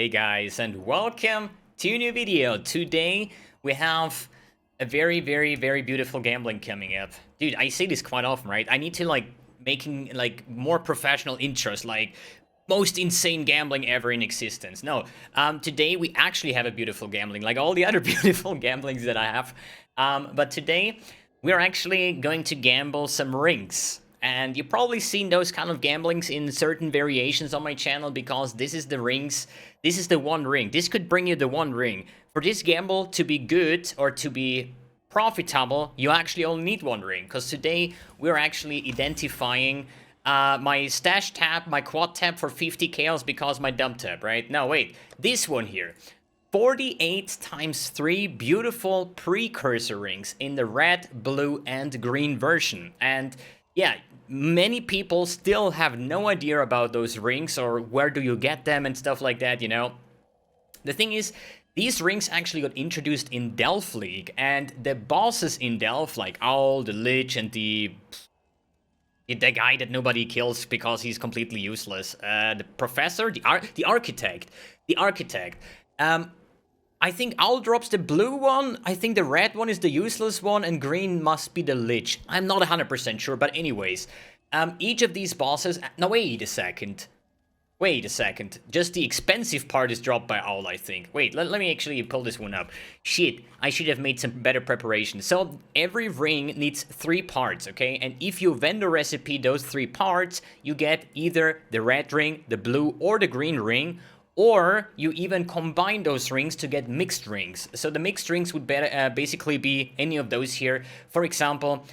Hey guys, and welcome to a new video. Today we have a very beautiful gambling coming up. Dude, I say this quite often, right? I need to making more professional intros, like most insane gambling ever in existence. No, today we actually have a beautiful gambling, like all the other beautiful gamblings that I have. But today we're actually going to gamble some rings. And you've probably seen those kind of gamblings in certain variations on my channel because this is the rings. This is the one ring. This could bring you the one ring. For this gamble to be good or to be profitable, you actually only need one ring. Because today we're actually identifying my stash tab, my quad tab for 50 chaos because my dump tab, right? No, wait. This one here. 48 times 3 beautiful precursor rings in the red, blue, and green version. And yeah, many people still have no idea about those rings or where do you get them and stuff like that, you know. The thing is, these rings actually got introduced in Delph League, and the bosses in Delph, like Owl, the Lich, and the guy that nobody kills because he's completely useless, the Professor, the Architect, I think Owl drops the blue one, I think the red one is the useless one, and green must be the Lich. I'm not 100% sure, but anyways. Each of these bosses... No, wait a second. Just the expensive part is dropped by Owl, I think. Wait, let me actually pull this one up. Shit, I should have made some better preparation. So, every ring needs 3 parts, okay? And if you vendor recipe those 3 parts, you get either the red ring, the blue, or the green ring. Or you even combine those rings to get mixed rings. So the mixed rings would basically be any of those here. For example,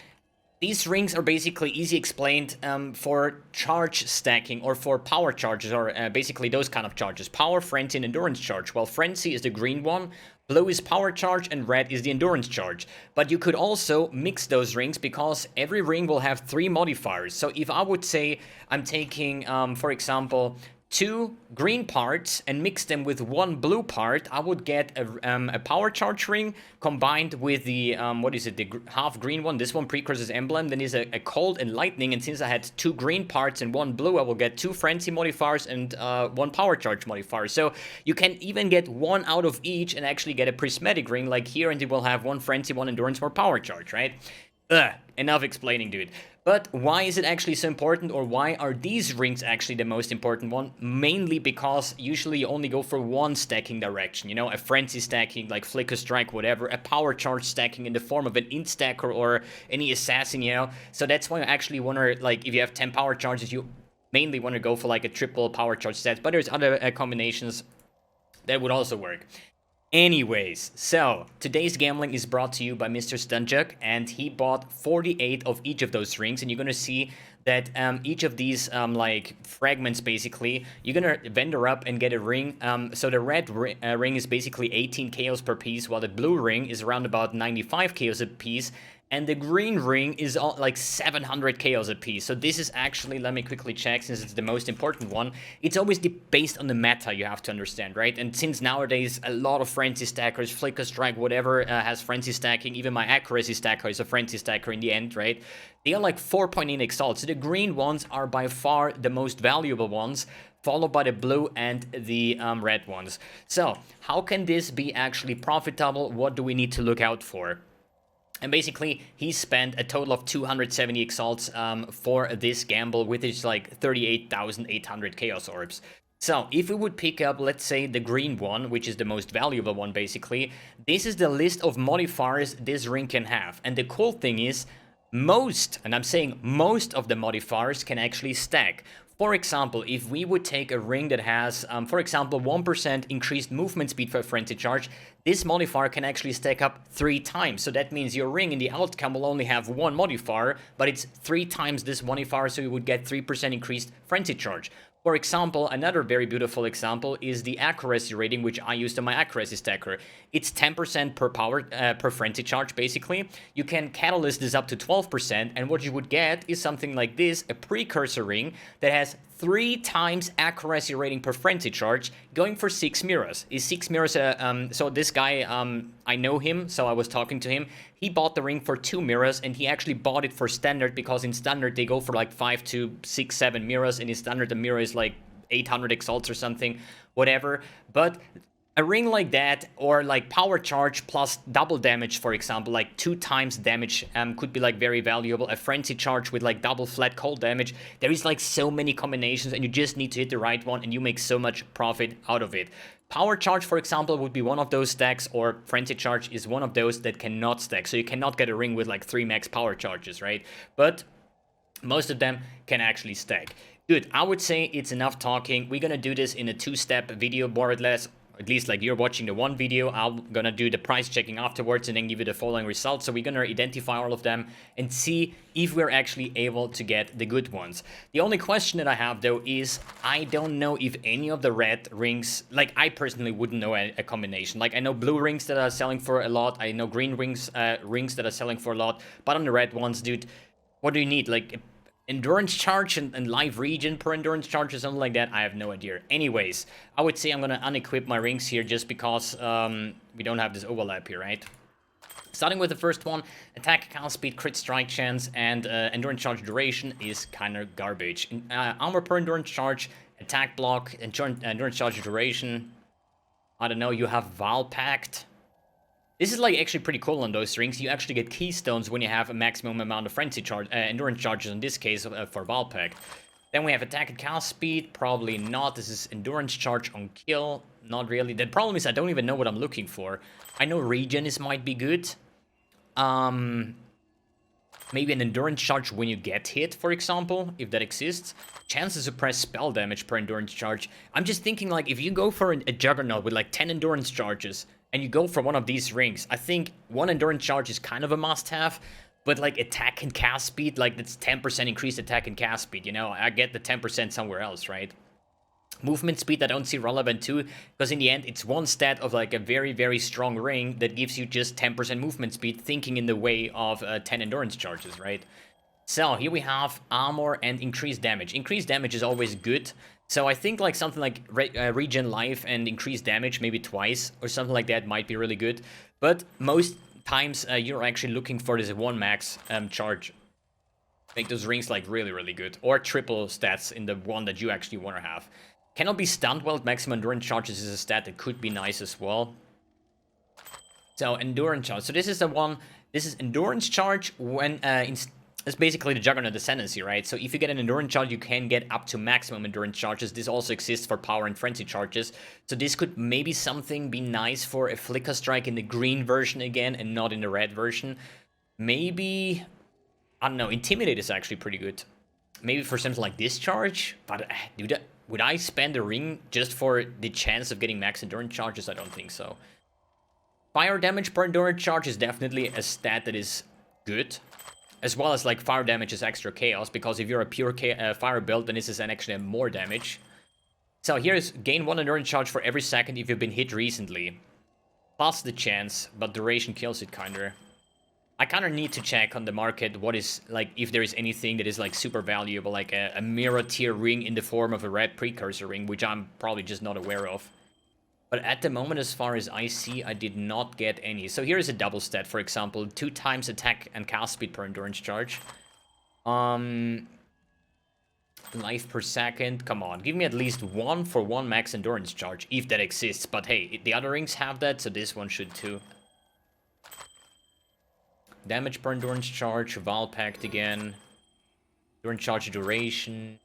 these rings are basically easy explained for charge stacking or for power charges or basically those kind of charges. Power, Frenzy, and Endurance charge. Well, Frenzy is the green one, blue is power charge, and red is the endurance charge. But you could also mix those rings because every ring will have 3 modifiers. So if I would say I'm taking, for example, 2 green parts and mix them with 1 blue part, I would get a power charge ring combined with the, the half green one. This one, Precursor's Emblem. Then is a cold and lightning. And since I had 2 green parts and 1 blue, I will get 2 frenzy modifiers and 1 power charge modifier. So you can even get 1 out of each and actually get a prismatic ring like here, and it will have 1 frenzy, 1 endurance, 1 power charge, right? Enough explaining, dude. But why is it actually so important, or why are these rings actually the most important one? Mainly because usually you only go for one stacking direction, you know, a frenzy stacking like Flicker Strike, whatever, a power charge stacking in the form of an int stacker or any assassin, you know. So that's why I actually want to, like, if you have 10 power charges, you mainly want to go for like a triple power charge set, but there's other combinations that would also work. Anyways, so today's gambling is brought to you by Mr. Stanczak, and he bought 48 of each of those rings, and you're gonna see that each of these like fragments, basically, you're gonna vendor up and get a ring. So the red ring is basically 18 chaos per piece, while the blue ring is around about 95 chaos a piece. And the green ring is like 700 chaos a piece. So this is actually, let me quickly check since it's the most important one. It's always based on the meta, you have to understand, right? And since nowadays a lot of frenzy stackers, Flicker Strike, whatever has frenzy stacking, even my accuracy stacker is a frenzy stacker in the end, right? They are like 4.8 exalt. So the green ones are by far the most valuable ones, followed by the blue and the red ones. So how can this be actually profitable? What do we need to look out for? And basically, he spent a total of 270 exalts for this gamble, with his like 38,800 chaos orbs. So, if we would pick up, let's say, the green one, which is the most valuable one, basically, this is the list of modifiers this ring can have. And the cool thing is, most, and I'm saying most of the modifiers can actually stack. For example, if we would take a ring that has, for example, 1% increased movement speed for a frenzy charge, this modifier can actually stack up 3 times. So that means your ring in the outcome will only have 1 modifier, but it's 3 times this modifier, so you would get 3% increased frenzy charge. For example, another very beautiful example is the accuracy rating, which I used on my accuracy stacker. It's 10% per power, per frenzy charge, basically. You can catalyst this up to 12%, and what you would get is something like this, a precursor ring that has 3 times accuracy rating per frenzy charge, going for 6 mirrors. Is 6 mirrors so this guy, I know him, so I was talking to him. He bought the ring for 2 mirrors, and he actually bought it for standard, because in standard they go for like 5 to 6, 7 mirrors, and in standard the mirror is like 800 exalts or something, whatever. But a ring like that, or like power charge plus double damage, for example, like 2 times damage, could be like very valuable. A frenzy charge with like double flat cold damage. There is like so many combinations, and you just need to hit the right one, and you make so much profit out of it. Power charge, for example, would be one of those stacks, or frenzy charge is one of those that cannot stack. So you cannot get a ring with like 3 max power charges, right? But most of them can actually stack. Good, I would say it's enough talking. We're gonna do this in a 2-step video, more or less. At least like you're watching the one video, I'm gonna do the price checking afterwards and then give you the following results. So we're gonna identify all of them and see if we're actually able to get the good ones. The only question that I have though is, I don't know if any of the red rings, like I personally wouldn't know a combination. Like I know blue rings that are selling for a lot, I know green rings that are selling for a lot, but on the red ones, dude, what do you need? Like endurance charge and live regen per endurance charge or something like that? I have no idea. Anyways, I would say I'm gonna unequip my rings here just because we don't have this overlap here, right? Starting with the first one, attack, cast speed, crit strike chance, and endurance charge duration is kinda garbage. Armor per endurance charge, attack block, endurance charge duration. I don't know, you have Val Pact. This is like actually pretty cool on those rings. You actually get keystones when you have a maximum amount of frenzy charge, endurance charges in this case for Valpact. Then we have attack and cast speed, probably not. This is endurance charge on kill, not really. The problem is I don't even know what I'm looking for. I know regen might be good. Maybe an endurance charge when you get hit, for example, if that exists. Chance to suppress spell damage per endurance charge. I'm just thinking like if you go for a Juggernaut with like 10 endurance charges, and you go for one of these rings, I think 1 endurance charge is kind of a must-have, but like attack and cast speed, like that's 10% increased attack and cast speed, you know? I get the 10% somewhere else, right? Movement speed I don't see relevant too, because in the end it's one stat of like a very, very strong ring that gives you just 10% movement speed, thinking in the way of 10 endurance charges, right? So here we have armor and increased damage. Increased damage is always good. So I think like something like regen life and increased damage maybe twice or something like that might be really good. But most times you're actually looking for this 1 max charge. Make those rings like really, really good. Or triple stats in the one that you actually want to have. Cannot be stunned while maximum endurance charges is a stat that could be nice as well. So endurance charge. So this is the one. This is endurance charge when it's basically the Juggernaut Ascendancy, right? So if you get an endurance charge, you can get up to maximum endurance charges. This also exists for power and frenzy charges. So this could maybe something be nice for a Flicker Strike in the green version again and not in the red version. Maybe, I don't know, Intimidate is actually pretty good. Maybe for something like Discharge, but dude, would I spend a ring just for the chance of getting max endurance charges? I don't think so. Fire damage per endurance charge is definitely a stat that is good. As well as like fire damage is extra chaos, because if you're a pure fire build, then this is actually more damage. So here's gain 1 endurance charge for every second if you've been hit recently. Plus the chance, but duration kills it kinda. I kinda need to check on the market what is, like, if there is anything that is like super valuable, like a mirror tier ring in the form of a red precursor ring, which I'm probably just not aware of. But at the moment, as far as I see, I did not get any. So here is a double stat, for example. 2 times attack and cast speed per endurance charge. Life per second. Come on, give me at least 1 for 1 max endurance charge, if that exists. But hey, the other rings have that, so this one should too. Damage per endurance charge. Val Pact again. Endurance charge duration.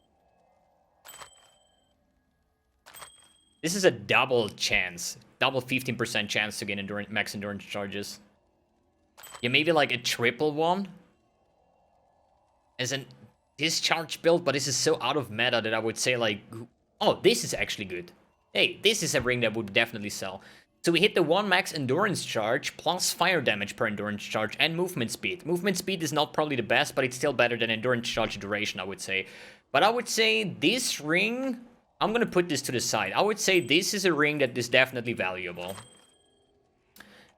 This is a double chance. Double 15% chance to get max endurance charges. Yeah, maybe like a triple one. As an discharge build, but this is so out of meta that I would say like... Oh, this is actually good. Hey, this is a ring that would definitely sell. So we hit the 1 max endurance charge, plus fire damage per endurance charge, and movement speed. Movement speed is not probably the best, but it's still better than endurance charge duration, I would say. But I would say this ring... I'm gonna put this to the side. I would say this is a ring that is definitely valuable.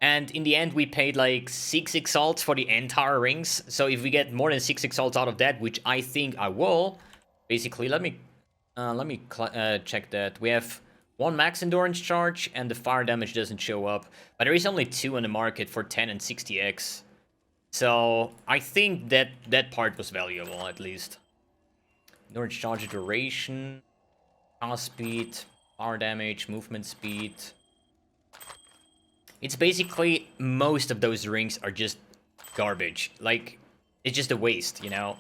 And in the end, we paid like 6 exalts for the entire rings. So if we get more than 6 exalts out of that, which I think I will, basically, let me check that. We have 1 max endurance charge, and the fire damage doesn't show up. But there is only 2 on the market for 10 and 60x. So I think that part was valuable, at least. Endurance charge duration. Cast speed, power damage, movement speed. It's basically, most of those rings are just garbage. Like, it's just a waste, you know?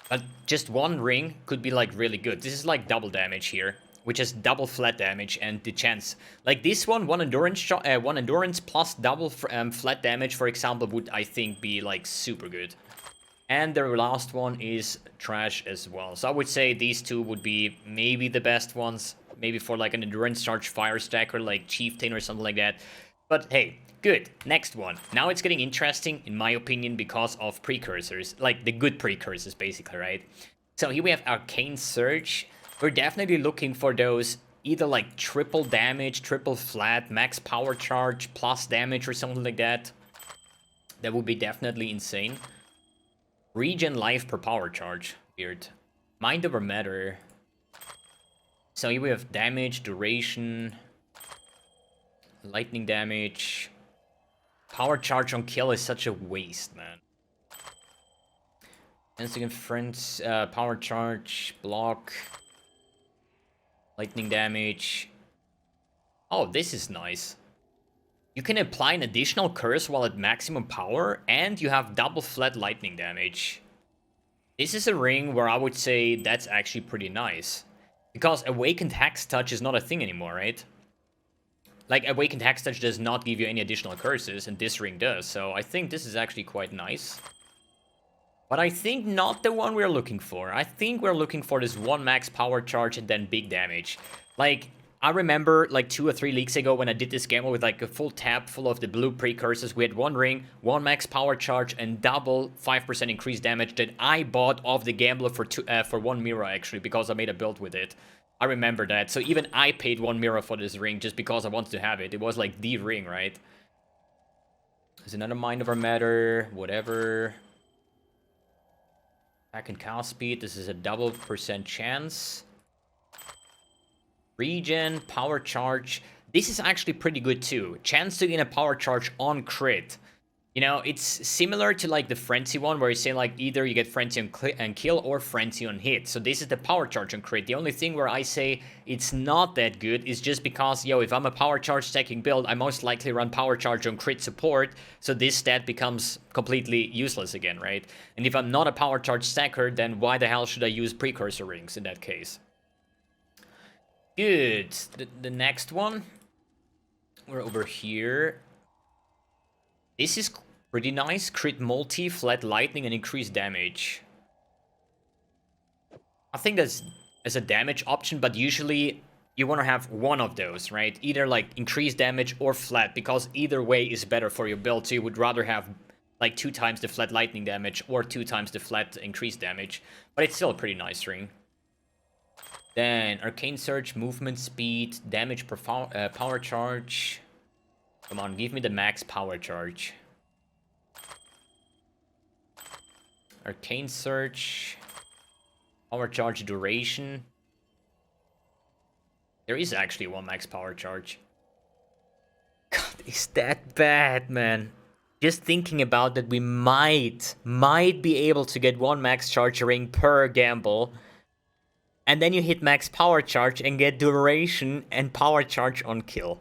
But just one ring could be, like, really good. This is, like, double damage here, which is double flat damage, and the chance... Like, this one endurance plus double flat damage, for example, would, I think, be, like, super good. And the last one is trash as well. So I would say these two would be maybe the best ones. Maybe for, like, an endurance charge fire stacker, like Chieftain or something like that. But hey, good. Next one. Now it's getting interesting, in my opinion, because of precursors. Like, the good precursors, basically, right? So here we have Arcane Surge. We're definitely looking for those either, like, triple damage, triple flat, max power charge, plus damage or something like that. That would be definitely insane. Regen life per power charge. Weird. Mind over matter. So here we have damage, duration... Lightning damage. Power charge on kill is such a waste, man. Instant friends, power charge, block. Lightning damage. Oh, this is nice. You can apply an additional curse while at maximum power, and you have double flat lightning damage. This is a ring where I would say that's actually pretty nice. Because Awakened Hex Touch is not a thing anymore, right? Like, Awakened Hex Touch does not give you any additional curses, and this ring does, so I think this is actually quite nice. But I think not the one we're looking for. I think we're looking for this one max power charge and then big damage. Like, I remember, like, 2 or 3 leagues ago when I did this gamble with, like, a full tab full of the blue precursors. We had one ring, one max power charge, and double 5% increased damage that I bought off the gambler for 1 mirror, actually, because I made a build with it. I remember that. So even I paid 1 mirror for this ring just because I wanted to have it. It was like the ring, right? There's another Mind Over Matter. Whatever. Back and cast speed. This is a double % chance. Regen. Power charge. This is actually pretty good too. Chance to gain a power charge on crit. You know, it's similar to, like, the Frenzy one, where you say, like, either you get Frenzy on kill or Frenzy on hit. So this is the power charge on crit. The only thing where I say it's not that good is just because, yo, if I'm a power charge stacking build, I most likely run power charge on crit support, so this stat becomes completely useless again, right? And if I'm not a power charge stacker, then why the hell should I use precursor rings in that case? Good. The next one. We're over here. This is pretty nice. Crit multi, flat lightning, and increased damage. I think that's as a damage option, but usually you want to have one of those, right? Either, like, increased damage or flat, because either way is better for your build. So you would rather have, like, 2 times the flat lightning damage or 2 times the flat increased damage. But it's still a pretty nice ring. Then Arcane Surge, movement speed, damage per power charge. Come on, give me the max power charge. Arcane Surge. Power charge duration. There is actually one max power charge. God, is that bad, man? Just thinking about that, we might be able to get one max charge ring per gamble. And then you hit max power charge and get duration and power charge on kill.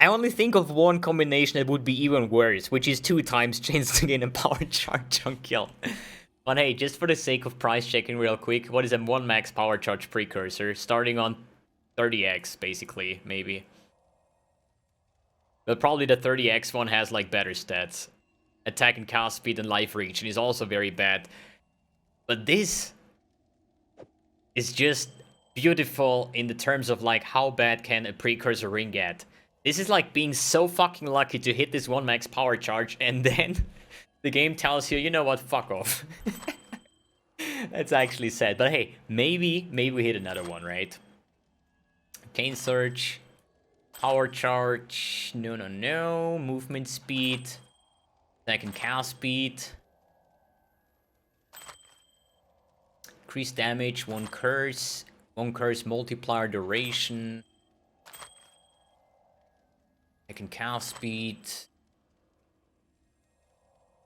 I only think of one combination that would be even worse, which is 2 times chance to gain a power charge on kill. But hey, just for the sake of price checking real quick, what is a 1 max power charge precursor? Starting on 30x, basically, maybe. But probably the 30x one has, like, better stats. Attack and cast speed and life reach, and is also very bad. But this is just beautiful in the terms of, like, how bad can a precursor ring get. This is like being so fucking lucky to hit this 1 max power charge, and then the game tells you, you know what, fuck off. That's actually sad. But hey, maybe we hit another one, right? Arcane Surge. Power charge. No. Movement speed. Second cast speed. Increased damage, 1 curse. 1 curse multiplier duration. Second cast speed.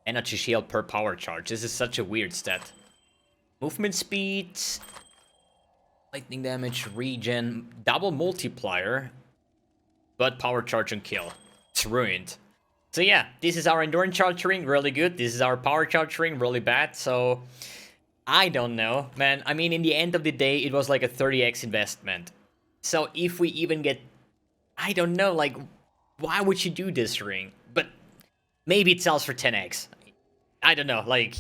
Energy shield per power charge. This is such a weird stat. Movement speed. Lightning damage, regen, double multiplier, but power charge and kill. It's ruined. So yeah, this is our endurance charge ring, really good. This is our power charge ring, really bad. So I don't know, man. I mean, in the end of the day, it was like a 30x investment. So if we even get, I don't know, like, why would you do this ring? But maybe it sells for 10x. I don't know, like,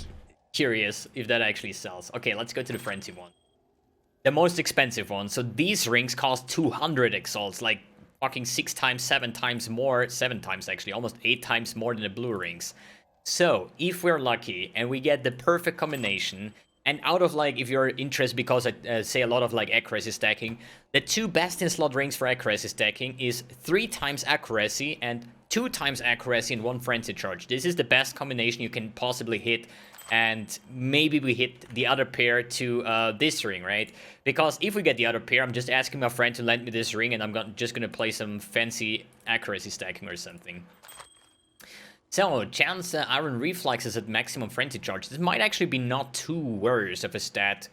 curious if that actually sells. Okay, let's go to the frenzy one. The most expensive one. So these rings cost 200 exalts, like fucking 6 times, 7 times more, 7 times actually, almost 8 times more than the blue rings. So if we're lucky and we get the perfect combination, and out of like, if you're interested, because I say a lot of like accuracy stacking, the 2 best in slot rings for accuracy stacking is 3 times accuracy and 2 times accuracy and 1 frenzy charge. This is the best combination you can possibly hit, and maybe we hit the other pair to this ring, right? Because if we get the other pair, I'm just asking my friend to lend me this ring, and I'm just gonna play some fancy accuracy stacking or something. So, chance Iron Reflexes at maximum frenzy charge. This might actually be not too worse of a stat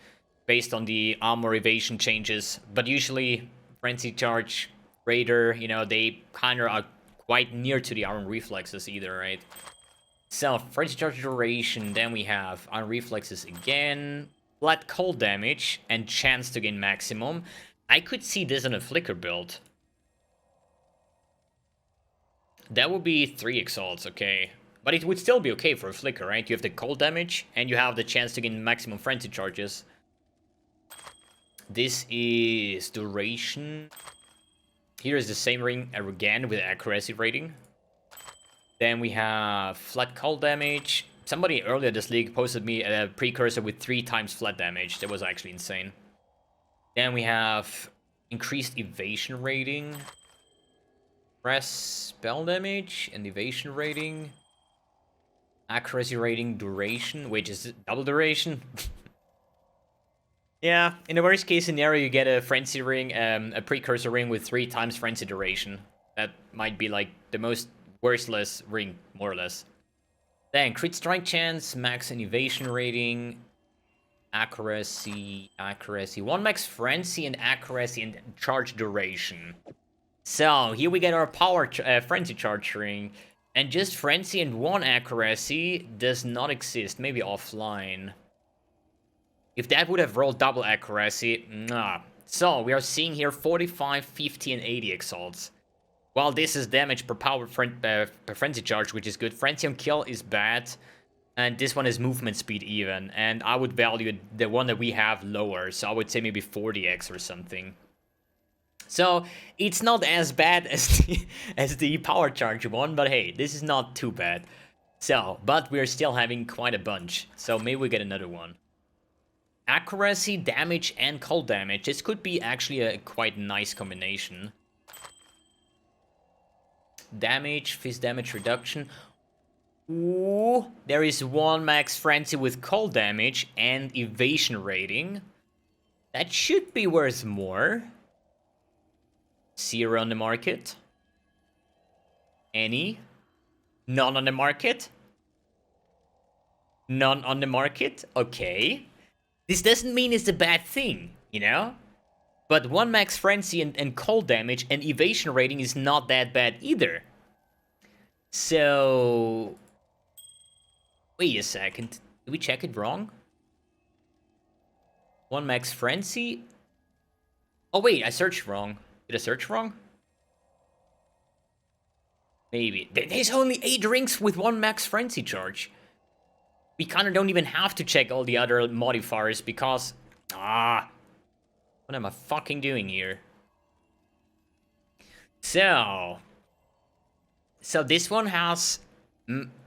based on the armor evasion changes, but usually frenzy charge, Raider, you know, they kind of are quite near to the Iron Reflexes either, right? So, frenzy charge duration, then we have Iron Reflexes again, flat cold damage, and chance to gain maximum. I could see this in a Flicker build. That would be 3 exalts, okay. But it would still be okay for a Flicker, right? You have the cold damage, and you have the chance to gain maximum frenzy charges. This is duration. Here is the same ring again with accuracy rating. Then we have flat cold damage. Somebody earlier this league posted me a precursor with 3 times flat damage. That was actually insane. Then we have increased evasion rating. Press spell damage and evasion rating. Accuracy rating, duration. Wait, is it double duration? Yeah, in the worst case scenario, you get a frenzy ring, a precursor ring with 3 times frenzy duration. That might be like the most worthless ring, more or less. Then crit strike chance, max and evasion rating, accuracy, 1 max frenzy and accuracy and charge duration. So here we get our power frenzy charge ring, and just frenzy and 1 accuracy does not exist. Maybe offline. If that would have rolled double accuracy, nah. So we are seeing here 45, 50, and 80 exalts. Well, this is damage per power per frenzy charge, which is good. Frenzy on kill is bad, and this one is movement speed even. And I would value the one that we have lower, so I would say maybe 40x or something. So it's not as bad as the power charge one, but hey, this is not too bad. So, but we're still having quite a bunch, so maybe we get another one. Accuracy, damage, and cold damage. This could be actually a quite nice combination. Damage, fist damage reduction. Ooh, there is 1 max frenzy with cold damage and evasion rating. That should be worth more. 0 on the market. Any? None on the market? None on the market? Okay. This doesn't mean it's a bad thing, you know? But 1 max frenzy and cold damage and evasion rating is not that bad either. So... wait a second. Did we check it wrong? 1 max frenzy? Oh wait, I searched wrong. Did I search wrong? Maybe. There's only 8 rings with 1 max frenzy charge. We kinda don't even have to check all the other modifiers because... what am I fucking doing here? So this one has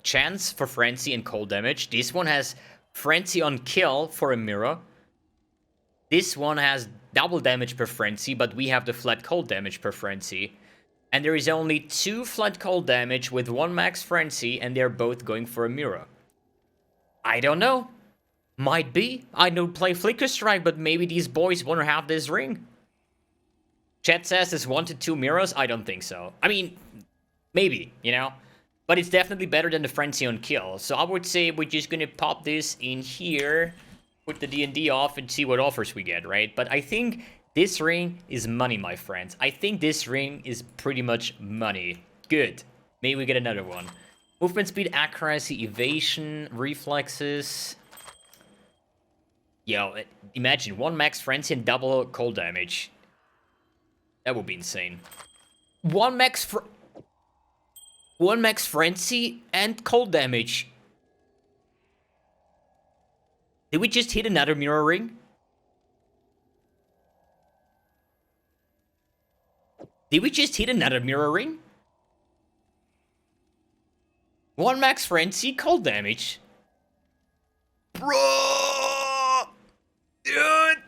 chance for frenzy and cold damage. This one has frenzy on kill for a mirror. This one has double damage per frenzy, but we have the flat cold damage per frenzy. And there is only 2 flat cold damage with 1 max frenzy, and they're both going for a mirror. I don't know. Might be. I don't play Flicker Strike, but maybe these boys want to have this ring. Chat says there's 1 to 2 mirrors. I don't think so. I mean, maybe, you know? But it's definitely better than the frenzy on kill. So I would say we're just gonna pop this in here. put the D&D off and see what offers we get, right? But I think this ring is money, my friends. I think this ring is pretty much money. Good. Maybe we get another one. Movement speed, accuracy, evasion, reflexes. Yo, imagine 1 max frenzy and double cold damage. That would be insane. 1 max frenzy and cold damage. Did we just hit another mirror ring? Did we just hit another mirror ring? 1 max frenzy, cold damage. Bro! Dude!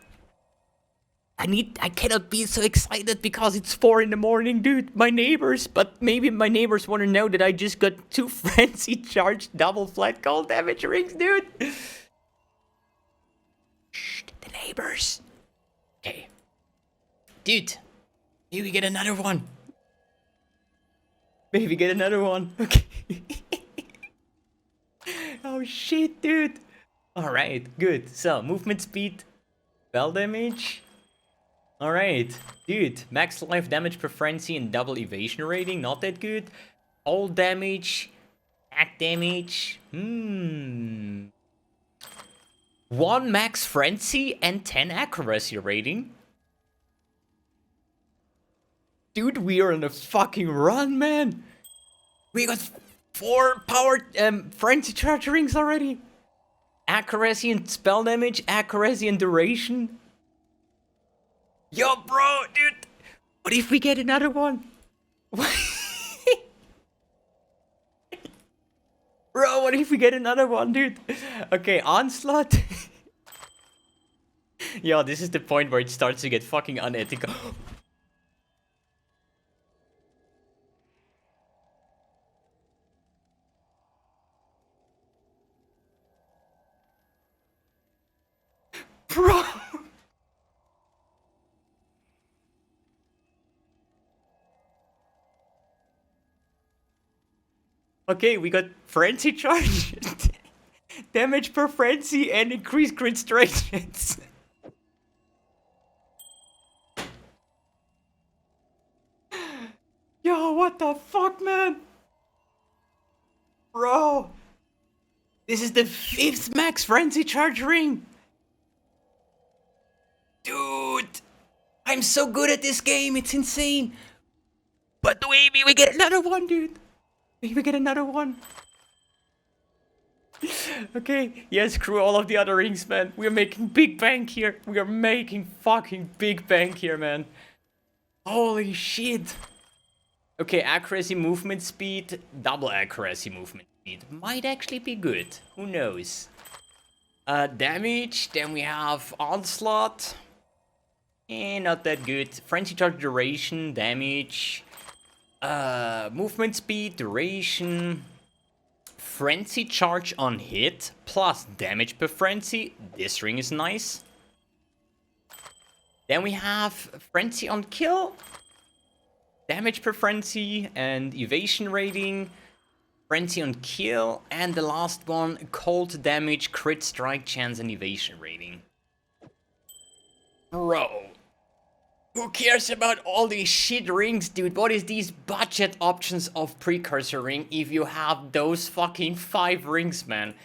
I cannot be so excited because it's 4 in the morning, dude. My neighbors, but maybe my neighbors want to know that I just got 2 frenzy charged double flat cold damage rings, dude. Shh, the neighbors. Okay. Dude, maybe we get another one. Maybe get another one. Okay. Oh shit, dude. Alright, good. So, movement speed, spell damage. Alright, dude. Max life damage per frenzy and double evasion rating. Not that good. All damage. Attack damage. 1 max frenzy and 10 accuracy rating. Dude, we are on a fucking run, man. We got 4 power frenzy charge rings already. Accuracy and spell damage, accuracy and duration. Yo, bro, dude. What if we get another one? Bro, what if we get another one, dude? Okay, onslaught. Yo, this is the point where it starts to get fucking unethical. Bro! Okay, we got frenzy charge, damage per frenzy, and increased crit strike chance. Yo, what the fuck, man? Bro! This is the 5th max frenzy charge ring! Dude! I'm so good at this game, it's insane! But maybe we get another one, dude! Maybe we get another one. Okay, yeah, screw all of the other rings, man. We are making big bank here. We are making fucking big bank here, man. Holy shit. Okay, accuracy, movement speed, double accuracy, movement speed. Might actually be good. Who knows? Damage, then we have onslaught. Not that good. Frenzy charge duration, damage. Movement speed, duration, frenzy charge on hit, plus damage per frenzy. This ring is nice. Then we have frenzy on kill, damage per frenzy, and evasion rating, frenzy on kill, and the last one, cold damage, crit strike chance, and evasion rating. Bro. Who cares about all these shit rings, dude? What is these budget options of Precursor ring if you have those fucking 5 rings, man?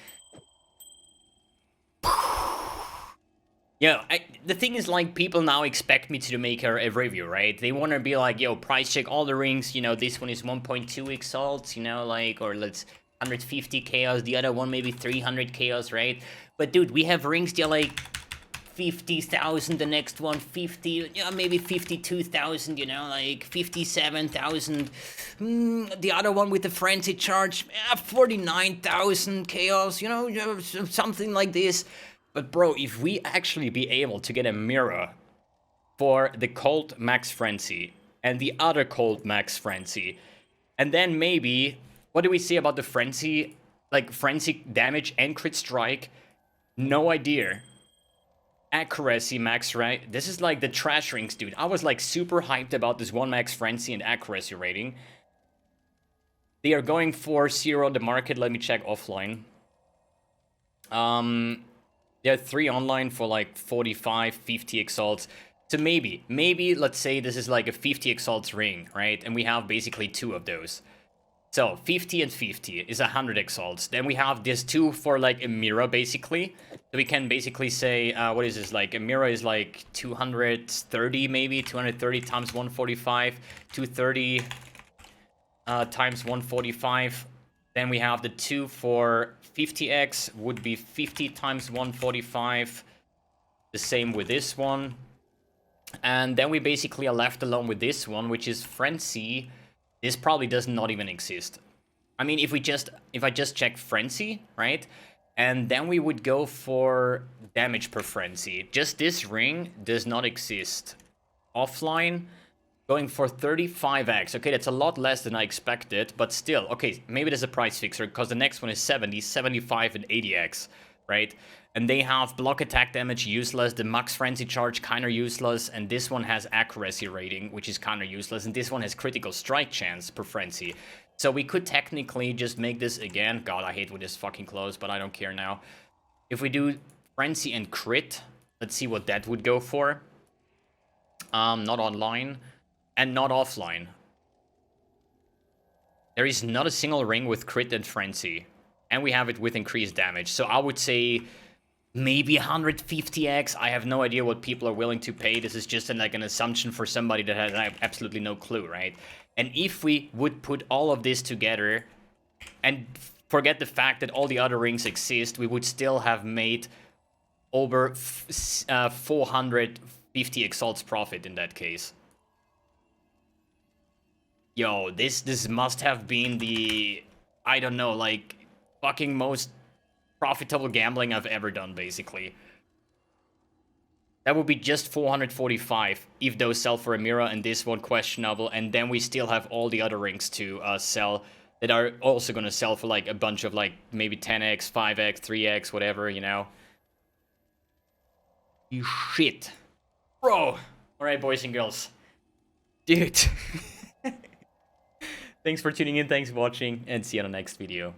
Yo, the thing is, like, people now expect me to make a review, right? They want to be like, yo, price check all the rings, you know, this one is 1.2 exalt, you know, like, or let's 150 chaos, the other one maybe 300 chaos, right? But dude, we have rings that are like 50,000, the next one 50, yeah, maybe 52,000, you know, like 57,000. The other one with the frenzy charge, 49,000 chaos, you know, something like this. But bro, if we actually be able to get a mirror for the cold max frenzy and the other cold max frenzy, and then maybe, what do we say about the frenzy, like frenzy damage and crit strike? No idea. Accuracy max, right? This is like the trash rings, dude. I was like super hyped about this 1 max frenzy and accuracy rating. They are going for 0 on the market. Let me check offline. There are 3 online for like 45, 50 exalts. So maybe let's say this is like a 50 exalts ring, right? And we have basically 2 of those. So 50 and 50 is 100 exalts. Then we have this 2 for like a mirror, basically. So we can basically say, what is this? Like a mirror is like 230, maybe 230 times 145, 230 times 145. Then we have the 2 for 50x would be 50 times 145. The same with this one. And then we basically are left alone with this one, which is Frenzy. This probably does not even exist. I mean, if I just check Frenzy, right? And then we would go for damage per Frenzy. Just this ring does not exist. Offline, going for 35x. Okay, that's a lot less than I expected, but still. Okay, maybe there's a price fixer, because the next one is 70, 75, and 80x, right? And they have block attack damage useless, the max frenzy charge kinda useless, and this one has accuracy rating, which is kinda useless, and this one has critical strike chance per frenzy. So we could technically just make this again. God, I hate when this fucking close, but I don't care now. If we do frenzy and crit, let's see what that would go for. Not online, and not offline. There is not a single ring with crit and frenzy, and we have it with increased damage. So I would say maybe 150x. I have no idea what people are willing to pay. This is just like an assumption for somebody that has absolutely no clue, right? And if we would put all of this together and forget the fact that all the other rings exist, we would still have made over 450 exalts profit in that case. Yo, this must have been the, I don't know, like, fucking most profitable gambling I've ever done, basically. That would be just 445 if those sell for a mirror and this one questionable, and then we still have all the other rings to sell that are also gonna sell for like a bunch of like maybe 10x, 5x, 3x, whatever, you know. You shit. Bro! Alright, boys and girls. Dude. Thanks for tuning in, thanks for watching, and see you on the next video.